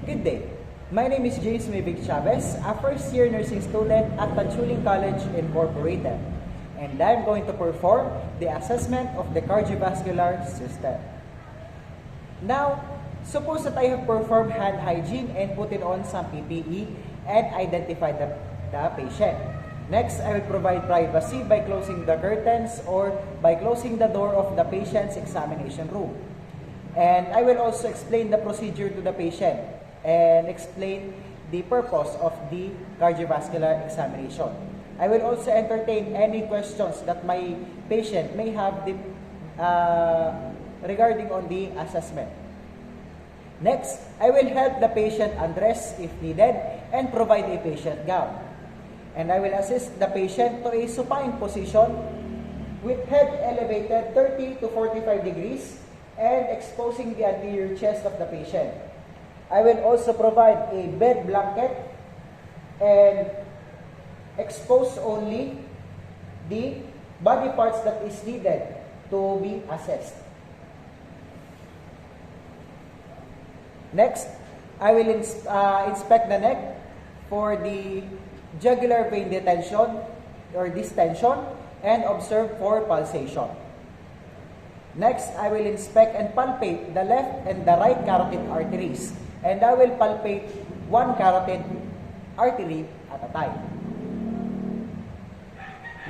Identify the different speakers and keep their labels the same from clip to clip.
Speaker 1: Good day. My name is James Mivig Chavez, a first-year nursing student at Tanchuling College Incorporated, and I'm going to perform the assessment of the cardiovascular system. Now, suppose that I have performed hand hygiene and put it on some PPE and identified the patient. Next, I will provide privacy by closing the curtains or by closing the door of the patient's examination room. And I will also explain the procedure to the patient and explain the purpose of the cardiovascular examination. I will also entertain any questions that my patient may have regarding on the assessment. Next, I will help the patient undress if needed and provide a patient gown. And I will assist the patient to a supine position with head elevated 30 to 45 degrees and exposing the anterior chest of the patient. I will also provide a bed blanket and expose only the body parts that is needed to be assessed. Next, I will inspect the neck for the jugular vein detention or distension and observe for pulsation. Next, I will inspect and palpate the left and the right carotid arteries, and I will palpate one carotid artery at a time.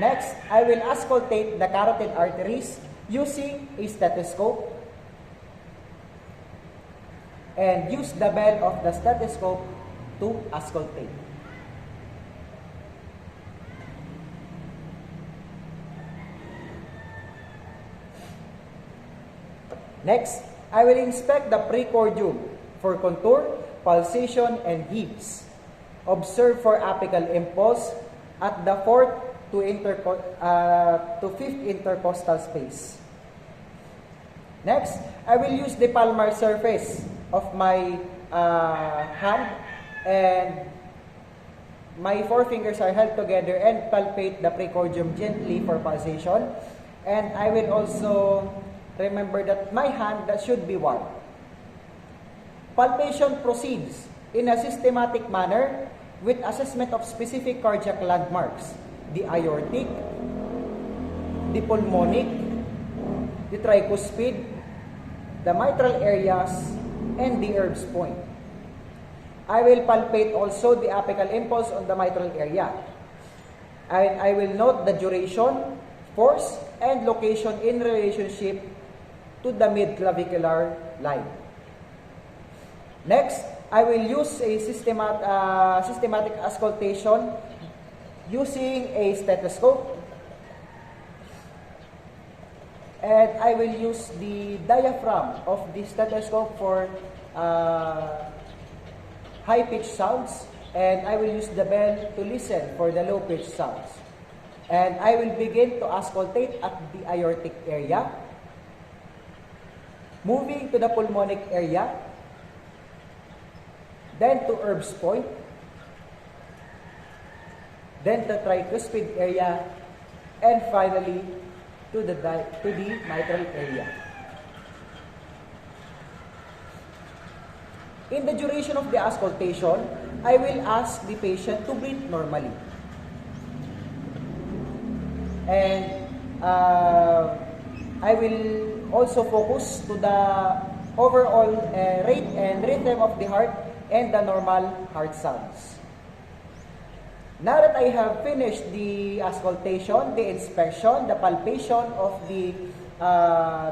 Speaker 1: Next, I will auscultate the carotid arteries using a stethoscope and use the bell of the stethoscope to auscultate. Next, I will inspect the precordium for contour, pulsation, and heaves. Observe for apical impulse at the 4th to 5th intercostal space. Next, I will use the palmar surface of my hand, and my forefingers are held together and palpate the precordium gently for pulsation. And I will also remember that my hand should be warm. Palpation proceeds in a systematic manner with assessment of specific cardiac landmarks: the aortic, the pulmonic, the tricuspid, the mitral areas, and the Erb's point. I will palpate also the apical impulse on the mitral area. And I will note the duration, force, and location in relationship to the mid-clavicular line. Next, I will use a systematic auscultation using a stethoscope, and I will use the diaphragm of the stethoscope for high-pitched sounds, and I will use the bell to listen for the low-pitched sounds. And I will begin to auscultate at the aortic area, moving to the pulmonic area, then to Erb's point, then the tricuspid area, and finally to the mitral area. In the duration of the auscultation, I will ask the patient to breathe normally. And I will also focus to the overall rate and rhythm of the heart and the normal heart sounds. Now that I have finished the auscultation, the inspection, the palpation of the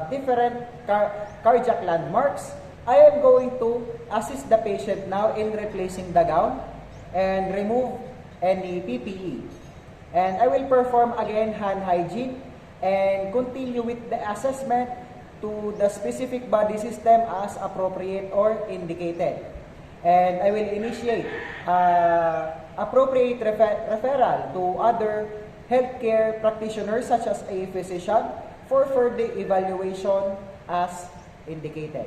Speaker 1: different cardiac landmarks, I am going to assist the patient now in replacing the gown and remove any PPE. And I will perform again hand hygiene and continue with the assessment to the specific body system as appropriate or indicated. And I will initiate appropriate referral to other healthcare practitioners such as a physician for further evaluation as indicated.